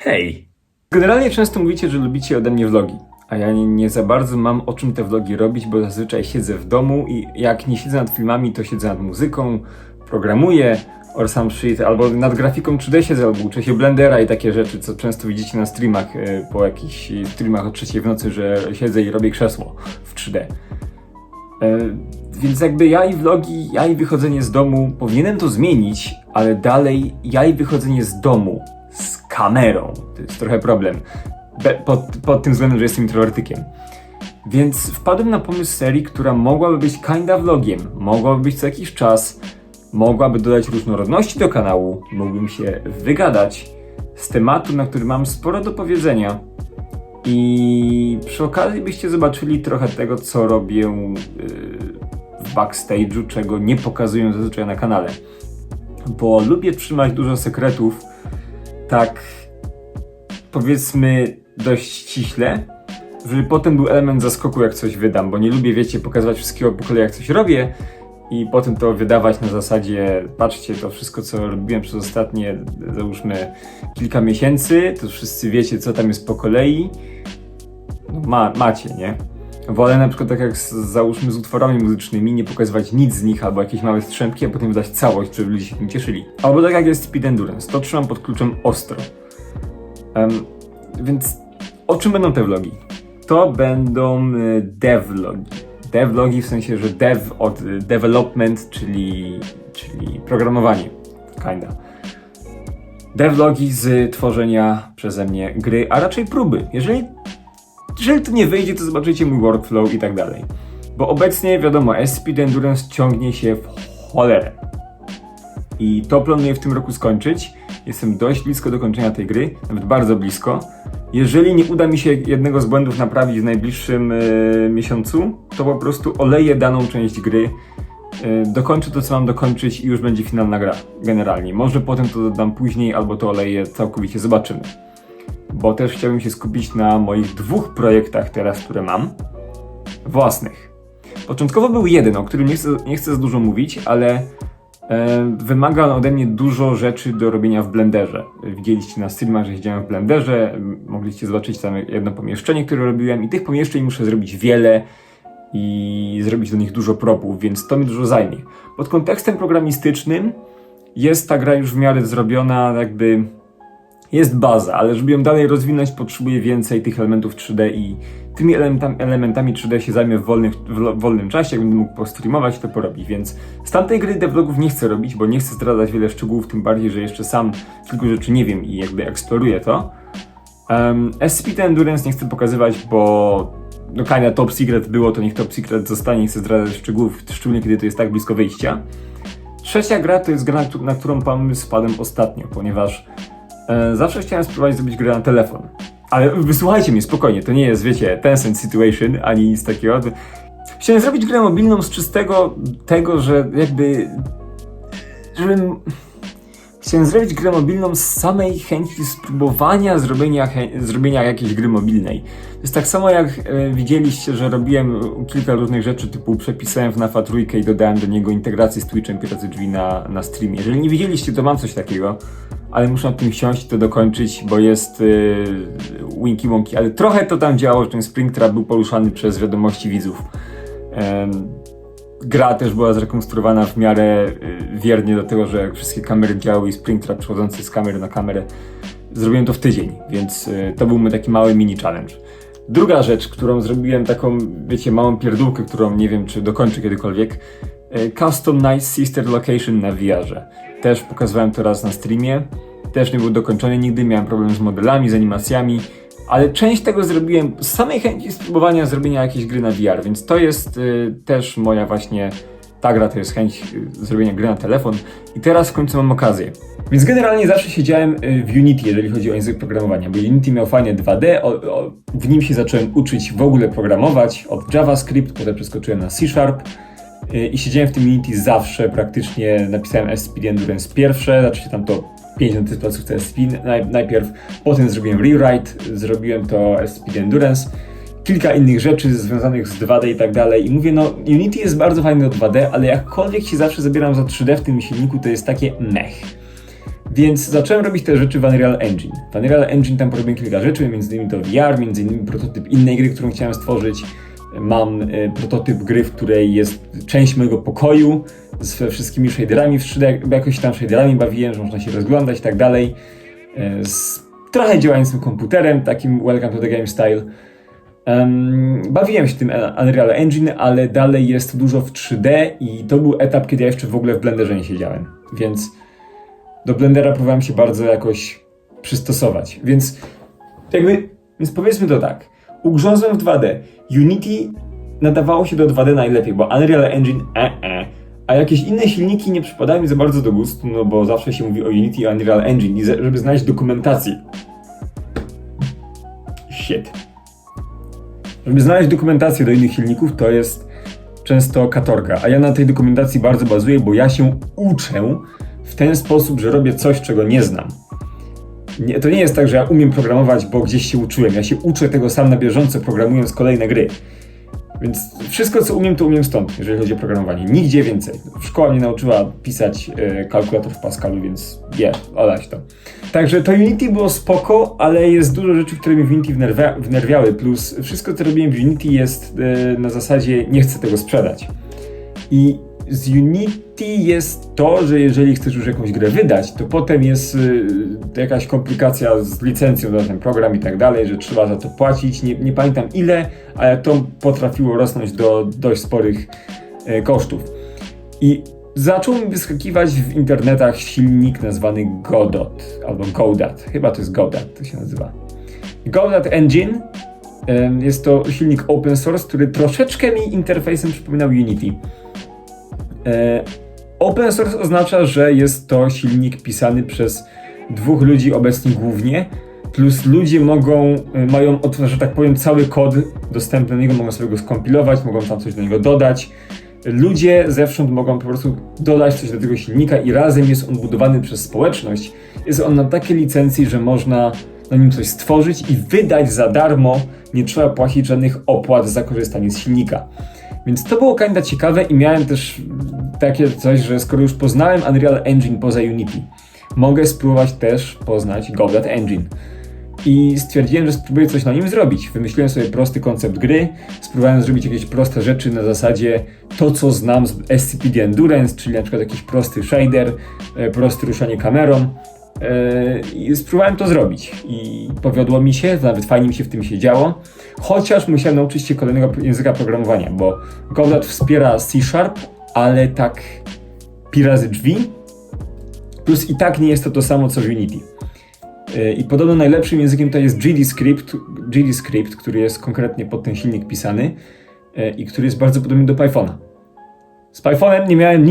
Hej! Generalnie często mówicie, że lubicie ode mnie vlogi, a ja nie za bardzo mam o czym te vlogi robić, bo zazwyczaj siedzę w domu i jak nie siedzę nad filmami, to siedzę nad muzyką, programuję or some shit, albo nad grafiką 3D siedzę, albo uczę się Blendera i takie rzeczy, co często widzicie na streamach, po jakichś streamach o 3 w nocy, że siedzę i robię krzesło w 3D. Więc jakby ja i vlogi, ja i wychodzenie z domu, powinienem to zmienić, ale dalej ja i wychodzenie z domu z kamerą, to jest trochę problem, pod tym względem, że jestem introwertykiem. Więc wpadłem na pomysł serii, która mogłaby być kinda vlogiem, mogłaby być co jakiś czas, mogłaby dodać różnorodności do kanału, mógłbym się wygadać z tematu, na który mam sporo do powiedzenia. I przy okazji byście zobaczyli trochę tego, co robię w backstage'u, czego nie pokazuję zazwyczaj na kanale. Bo lubię trzymać dużo sekretów, tak powiedzmy dość ściśle, żeby potem był element zaskoku, jak coś wydam, bo nie lubię, wiecie, pokazywać wszystkiego po kolei, jak coś robię i potem to wydawać na zasadzie, patrzcie, to wszystko, co robiłem przez ostatnie, załóżmy, kilka miesięcy, to wszyscy wiecie, co tam jest po kolei. No, macie, nie? Wolę na przykład tak jak załóżmy z utworami muzycznymi, nie pokazywać nic z nich albo jakieś małe strzępki, a potem wydać całość, żeby ludzie się tym cieszyli. Albo tak jak jest Speed Endurance, to trzymam pod kluczem ostro. Więc o czym będą te vlogi? To będą devlogi. Devlogi w sensie, że dev od development, czyli programowanie. Kinda. Devlogi z tworzenia przeze mnie gry, a raczej próby. Jeżeli to nie wyjdzie, to zobaczycie mój workflow i tak dalej. Bo obecnie, wiadomo, Speed Endurance ciągnie się w cholerę. I to planuję w tym roku skończyć. Jestem dość blisko do kończenia tej gry, nawet bardzo blisko. Jeżeli nie uda mi się jednego z błędów naprawić w najbliższym miesiącu, to po prostu oleję daną część gry, dokończę to, co mam dokończyć i już będzie finalna gra, generalnie. Może potem to dodam później, albo to oleję całkowicie, zobaczymy. Bo też chciałbym się skupić na moich 2 projektach teraz, które mam, własnych. Początkowo był jeden, o którym nie chcę za dużo mówić, ale wymaga on ode mnie dużo rzeczy do robienia w Blenderze. Widzieliście na streamach, że siedziałem w Blenderze, mogliście zobaczyć tam jedno pomieszczenie, które robiłem i tych pomieszczeń muszę zrobić wiele i zrobić do nich dużo propów, więc to mi dużo zajmie. Pod kontekstem programistycznym jest ta gra już w miarę zrobiona, jakby jest baza, ale żeby ją dalej rozwinąć, potrzebuję więcej tych elementów 3D i tymi elementami 3D się zajmę w wolnym czasie, jak będę mógł postreamować, to porobić, więc z tamtej gry devlogów nie chcę robić, bo nie chcę zdradzać wiele szczegółów, tym bardziej, że jeszcze sam kilku rzeczy nie wiem i jakby eksploruję to. Speed Endurance nie chcę pokazywać, bo no kinda top secret było, to niech top secret zostanie, nie chcę zdradzać szczegółów, szczególnie kiedy to jest tak blisko wyjścia. Trzecia gra to jest gra, na którą pomysł wpadłem ostatnio, ponieważ zawsze chciałem spróbować zrobić grę na telefon. Ale wysłuchajcie mnie spokojnie, to nie jest, wiecie, Tencent Situation, ani nic takiego. Chciałem zrobić grę mobilną z czystego tego, że jakby... Chciałem zrobić grę mobilną z samej chęci spróbowania zrobienia jakiejś gry mobilnej. To jest tak samo jak widzieliście, że robiłem kilka różnych rzeczy, typu przepisałem FNAF-a 3 i dodałem do niego integrację z Twitchem Piracy Drzwi na streamie. Jeżeli nie widzieliście, to mam coś takiego, ale muszę nad tym siąść i to dokończyć, bo jest Winky Wonky, ale trochę to tam działało, że ten Springtrap był poruszany przez wiadomości widzów. Gra też była zrekonstruowana w miarę wiernie do tego, że wszystkie kamery działały i Springtrap przechodzący z kamery na kamerę. Zrobiłem to w tydzień, więc to był mój taki mały mini challenge. Druga rzecz, którą zrobiłem, taką, wiecie, małą pierdółkę, którą nie wiem, czy dokończę kiedykolwiek. Custom Night Sister Location na VR-ze. Też pokazywałem to raz na streamie. Też nie był dokończony nigdy, miałem problem z modelami, z animacjami. Ale część tego zrobiłem z samej chęci spróbowania zrobienia jakiejś gry na VR, więc to jest też moja właśnie, ta gra to jest chęć zrobienia gry na telefon i teraz w końcu mam okazję. Więc generalnie zawsze siedziałem w Unity, jeżeli chodzi o język programowania, bo Unity miał fajne 2D, w nim się zacząłem uczyć w ogóle programować od JavaScript, potem przeskoczyłem na C# i siedziałem w tym Unity zawsze, praktycznie napisałem Speed Endurance pierwsze, znaczy tam to 50 tytułów najpierw, potem zrobiłem rewrite, zrobiłem to Speed Endurance, kilka innych rzeczy związanych z 2D i tak dalej i mówię, no Unity jest bardzo fajny do 2D, ale jakkolwiek się zawsze zabieram za 3D w tym silniku, to jest takie mech. Więc zacząłem robić te rzeczy w Unreal Engine. W Unreal Engine tam porobiłem kilka rzeczy, między innymi to VR, między innymi prototyp innej gry, którą chciałem stworzyć. Mam prototyp gry, w której jest część mojego pokoju ze wszystkimi shaderami w 3D, jakoś tam shaderami bawiłem, że można się rozglądać i tak dalej. Z trochę działającym komputerem, takim Welcome to the Game style. Bawiłem się tym Unreal Engine, ale dalej jest dużo w 3D i to był etap, kiedy ja jeszcze w ogóle w Blenderze nie siedziałem, więc do Blendera próbowałem się bardzo jakoś przystosować, więc powiedzmy to tak, ugrzązłem w 2D, Unity nadawało się do 2D najlepiej, bo Unreal Engine a jakieś inne silniki nie przypadały mi za bardzo do gustu, no bo zawsze się mówi o Unity i Unreal Engine i żeby znaleźć dokumentację. Żeby znaleźć dokumentację do innych silników, to jest często katorga, a ja na tej dokumentacji bardzo bazuję, bo ja się uczę w ten sposób, że robię coś, czego nie znam. To nie jest tak, że ja umiem programować, bo gdzieś się uczyłem. Ja się uczę tego sam na bieżąco, programując kolejne gry. Więc wszystko, co umiem, to umiem stąd, jeżeli chodzi o programowanie. Nigdzie więcej. Szkoła mnie nauczyła pisać kalkulator w Pascalu, więc olać to. Także to Unity było spoko, ale jest dużo rzeczy, które mnie w Unity wnerwiały. Plus wszystko, co robiłem w Unity jest na zasadzie nie chcę tego sprzedać. I z Unity jest to, że jeżeli chcesz już jakąś grę wydać, to potem jest jakaś komplikacja z licencją za ten program i tak dalej, że trzeba za to płacić. Nie pamiętam ile, ale to potrafiło rosnąć do dość sporych kosztów. I zaczął mi wyskakiwać w internetach silnik nazwany Godot, albo Godot, chyba to jest Godot, to się nazywa. Godot Engine jest to silnik open source, który troszeczkę mi interfejsem przypominał Unity. Open source oznacza, że jest to silnik pisany przez dwóch ludzi obecnie głównie, plus ludzie mają, że tak powiem, cały kod dostępny do niego, mogą sobie go skompilować, mogą tam coś do niego dodać. Ludzie zewsząd mogą po prostu dodać coś do tego silnika i razem jest on budowany przez społeczność. Jest on na takiej licencji, że można na nim coś stworzyć i wydać za darmo, nie trzeba płacić żadnych opłat za korzystanie z silnika. Więc to było kinda ciekawe i miałem też takie coś, że skoro już poznałem Unreal Engine poza Unity, mogę spróbować też poznać Godot Engine. I stwierdziłem, że spróbuję coś na nim zrobić. Wymyśliłem sobie prosty koncept gry, spróbowałem zrobić jakieś proste rzeczy na zasadzie to, co znam z SCPD Endurance, czyli na przykład jakiś prosty shader, proste ruszanie kamerą. I spróbowałem to zrobić i powiodło mi się, nawet fajnie mi się w tym się działo, chociaż musiałem nauczyć się kolejnego języka programowania, bo Godot wspiera C#, ale tak pi razy drzwi, plus i tak nie jest to samo co w Unity. I podobno najlepszym językiem to jest GDScript, który jest konkretnie pod ten silnik pisany i który jest bardzo podobny do Pythona. Z Pythonem nie miałem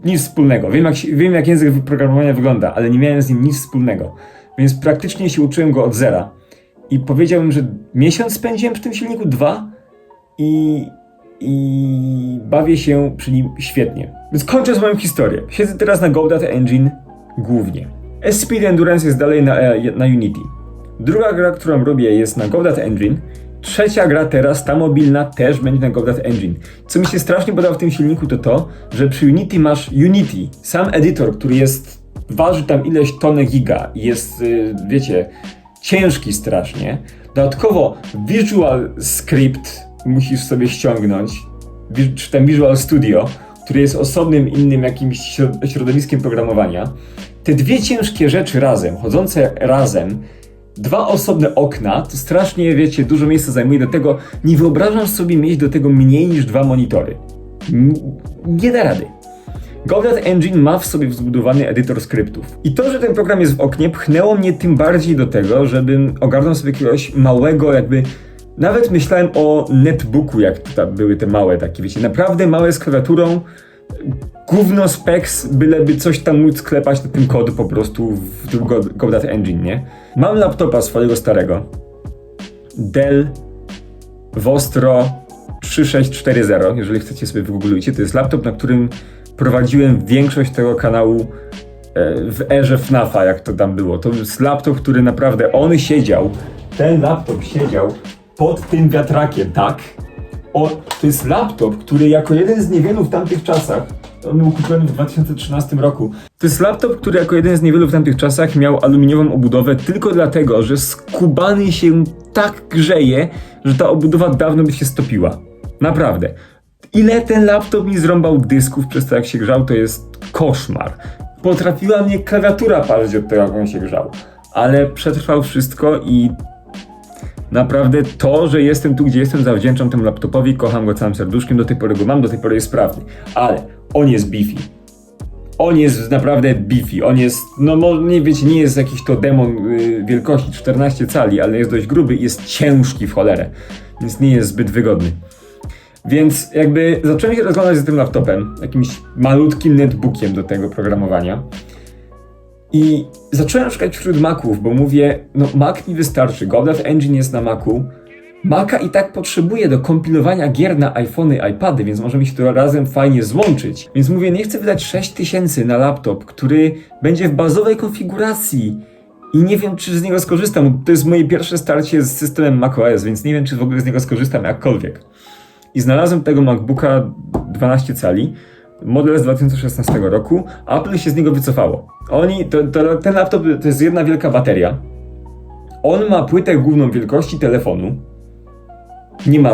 nic wspólnego. Wiem jak język programowania wygląda, ale nie miałem z nim nic wspólnego. Więc praktycznie się uczyłem go od zera. I powiedziałbym, że miesiąc spędziłem przy tym silniku, 2 i bawię się przy nim świetnie. Więc kończąc moją historię. Siedzę teraz na Godot Engine głównie. SCP Endurance jest dalej na Unity. Druga gra, którą robię, jest na Godot Engine. Trzecia gra teraz, ta mobilna, też będzie na Godot Engine. Co mi się strasznie podoba w tym silniku to, że przy Unity masz Unity, sam edytor, który waży tam ileś tonę giga i jest, wiecie, ciężki strasznie. Dodatkowo Visual Script musisz sobie ściągnąć, czy tam Visual Studio, który jest osobnym innym jakimś środowiskiem programowania. Te dwie ciężkie rzeczy razem, chodzące razem, 2 osobne okna, to strasznie, wiecie, dużo miejsca zajmuje. Do tego nie wyobrażam sobie mieć do tego mniej niż 2 monitory. Nie da rady. Godot Engine ma w sobie wzbudowany edytor skryptów. I to, że ten program jest w oknie, pchnęło mnie tym bardziej do tego, żebym ogarnął sobie jakiegoś małego, nawet myślałem o netbooku, jak tutaj były te małe takie, wiecie, naprawdę małe z klawiaturą, gówno specs, byleby coś tam móc sklepać na tym kod po prostu w Godot Engine, nie? Mam laptopa swojego starego, Dell Vostro 3640, jeżeli chcecie sobie wygooglujcie, to jest laptop, na którym prowadziłem większość tego kanału w erze FNAF-a, jak to tam było. To jest laptop, który naprawdę, ten laptop siedział pod tym wiatrakiem, tak? To jest laptop, który jako jeden z niewielu w tamtych czasach On był kupiony w 2013 roku. To jest laptop, który jako jeden z niewielu w tamtych czasach miał aluminiową obudowę tylko dlatego, że skubany się tak grzeje, że ta obudowa dawno by się stopiła. Naprawdę. Ile ten laptop mi zrąbał dysków przez to, jak się grzał, to jest koszmar. Potrafiła mnie klawiatura parzyć od tego, jak on się grzał. Ale przetrwał wszystko i naprawdę to, że jestem tu, gdzie jestem, zawdzięczam temu laptopowi, kocham go całym serduszkiem, do tej pory go mam, do tej pory jest sprawny. Ale on jest beefy. On jest naprawdę beefy. On jest, no nie wiecie, nie jest jakiś to demon wielkości 14 cali, ale jest dość gruby i jest ciężki w cholerę. Więc nie jest zbyt wygodny. Więc jakby zacząłem się rozglądać z tym laptopem, jakimś malutkim netbookiem do tego programowania. I zacząłem szukać wśród Maców, bo mówię, no Mac mi wystarczy, Godot Engine jest na Macu. Maca i tak potrzebuję do kompilowania gier na iPhony, iPady, więc może mi się to razem fajnie złączyć. Więc mówię, nie chcę wydać 6000 na laptop, który będzie w bazowej konfiguracji. I nie wiem, czy z niego skorzystam, bo to jest moje pierwsze starcie z systemem macOS, więc nie wiem, czy w ogóle z niego skorzystam jakkolwiek. I znalazłem tego MacBooka 12 cali, model z 2016 roku, a Apple się z niego wycofało. Ten laptop to jest jedna wielka bateria. On ma płytę główną wielkości telefonu. Nie ma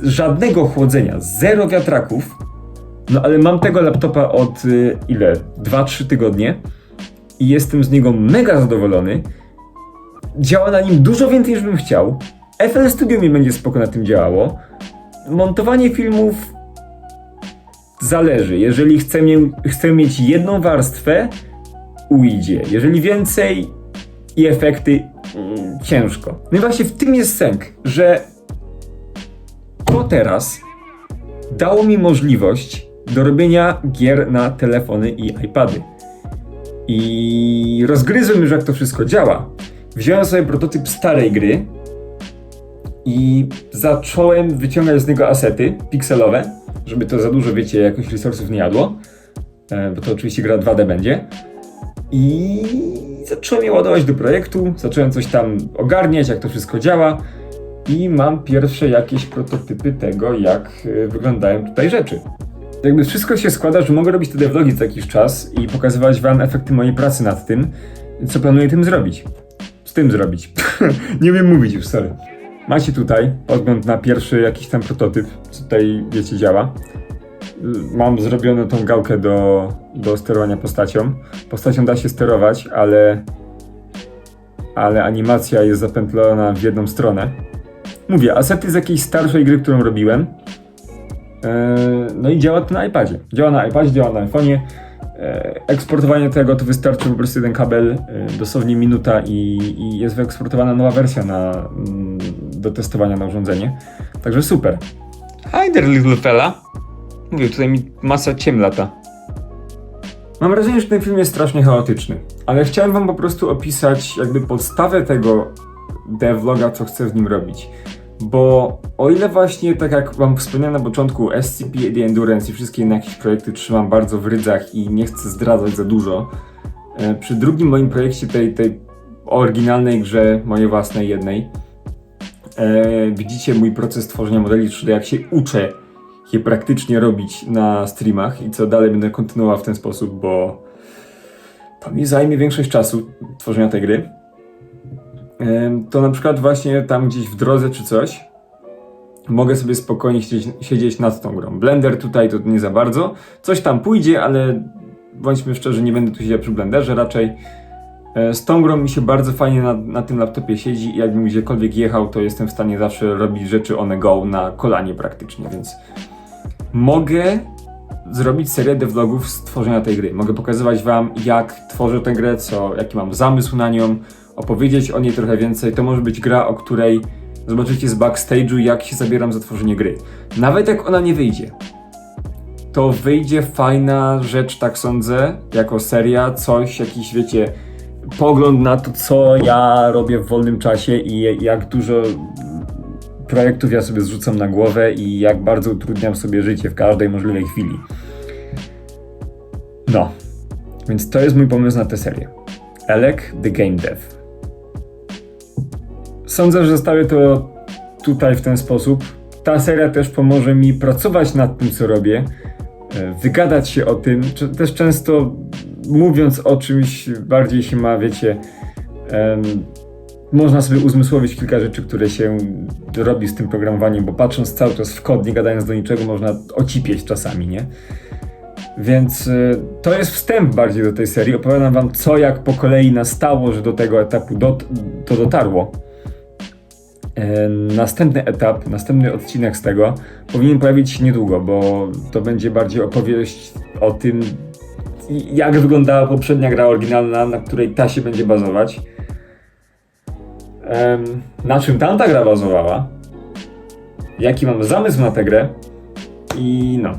żadnego chłodzenia, zero wiatraków. No ale mam tego laptopa od 2-3 tygodnie i jestem z niego mega zadowolony. Działa na nim dużo więcej, niż bym chciał. FL Studio mi będzie spoko na tym działało. Montowanie filmów zależy. Jeżeli chcę mieć jedną warstwę, ujdzie. Jeżeli więcej i efekty, ciężko. No i właśnie w tym jest sęk, że to teraz dało mi możliwość do robienia gier na telefony i iPady. I rozgryzłem już, jak to wszystko działa. Wziąłem sobie prototyp starej gry i zacząłem wyciągać z niego asety pikselowe, żeby to za dużo, wiecie, jakoś resursów nie jadło, bo to oczywiście gra 2D będzie. I zacząłem je ładować do projektu, zacząłem coś tam ogarniać, jak to wszystko działa i mam pierwsze jakieś prototypy tego, jak wyglądają tutaj rzeczy. Jakby wszystko się składa, że mogę robić te devlogi co jakiś czas i pokazywać wam efekty mojej pracy nad tym, co planuję z tym zrobić. Nie wiem mówić już, sorry. Macie tutaj podgląd na pierwszy jakiś tam prototyp, co tutaj, wiecie, działa. Mam zrobioną tą gałkę do sterowania postacią. Postacią da się sterować, ale animacja jest zapętlona w jedną stronę. Mówię, asety z jakiejś starszej gry, którą robiłem. No i działa to na iPadzie. Działa na iPadzie, działa na iPhone'ie. Eksportowanie tego to wystarczy po prostu jeden kabel, dosłownie minuta i jest wyeksportowana nowa wersja do testowania na urządzenie. Także super. Hi there, little fella. Mówię, tutaj mi masa ciem lata. Mam wrażenie, że ten film jest strasznie chaotyczny, ale chciałem wam po prostu opisać jakby podstawę tego devloga, co chcę w nim robić. Bo o ile właśnie, tak jak wam wspomniałem na początku, SCP Endurance i wszystkie inne jakieś projekty trzymam bardzo w rydzach i nie chcę zdradzać za dużo, przy drugim moim projekcie, tej oryginalnej grze, mojej własnej jednej, widzicie mój proces tworzenia modeli 3D, jak się uczę je praktycznie robić na streamach i co dalej będę kontynuował w ten sposób, bo to mi zajmie większość czasu tworzenia tej gry. To na przykład właśnie tam gdzieś w drodze czy coś mogę sobie spokojnie siedzieć nad tą grą. Blender tutaj to nie za bardzo. Coś tam pójdzie, ale bądźmy szczerzy, nie będę tu siedział przy Blenderze raczej. Z tą grą mi się bardzo fajnie na tym laptopie siedzi i jakbym gdziekolwiek jechał, to jestem w stanie zawsze robić rzeczy on the go na kolanie praktycznie, więc mogę zrobić serię devlogów z tworzenia tej gry. Mogę pokazywać wam, jak tworzę tę grę, jaki mam zamysł na nią, opowiedzieć o niej trochę więcej. To może być gra, o której zobaczycie z backstage'u, jak się zabieram za tworzenie gry. Nawet jak ona nie wyjdzie, to wyjdzie fajna rzecz, tak sądzę, jako seria, coś, jakiś, wiecie, pogląd na to, co ja robię w wolnym czasie i jak dużo projektów ja sobie zrzucam na głowę i jak bardzo utrudniam sobie życie w każdej możliwej chwili. No, więc to jest mój pomysł na tę serię. Elec the Game Dev. Sądzę, że zostawię to tutaj w ten sposób. Ta seria też pomoże mi pracować nad tym, co robię. wygadać się o tym, też często mówiąc o czymś bardziej się ma, wiecie, można sobie uzmysłowić kilka rzeczy, które się robi z tym programowaniem, bo patrząc cały czas w kod, nie gadając do niczego, można ocipieć czasami, nie? Więc to jest wstęp bardziej do tej serii. Opowiadam wam, co jak po kolei nastało, że do tego etapu to dotarło. Następny etap, następny odcinek z tego powinien pojawić się niedługo, bo to będzie bardziej opowieść o tym, jak wyglądała poprzednia gra oryginalna, na której ta się będzie bazować. Na czym tamta gra bazowała, jaki mam zamysł na tę grę i no.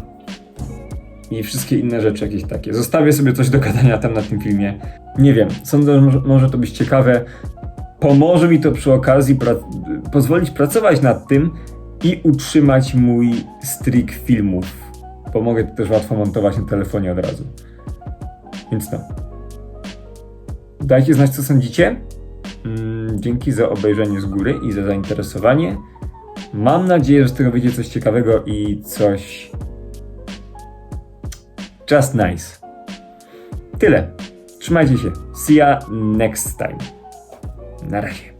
I wszystkie inne rzeczy jakieś takie. Zostawię sobie coś do gadania tam na tym filmie. Nie wiem, sądzę, że może to być ciekawe. Pomoże mi to przy okazji pozwolić pracować nad tym i utrzymać mój streak filmów. Mogę to też łatwo montować na telefonie od razu. Więc no. Dajcie znać, co sądzicie. Dzięki za obejrzenie z góry i za zainteresowanie. Mam nadzieję, że z tego wyjdzie coś ciekawego i coś just nice. Tyle. Trzymajcie się. See ya next time. Na razie.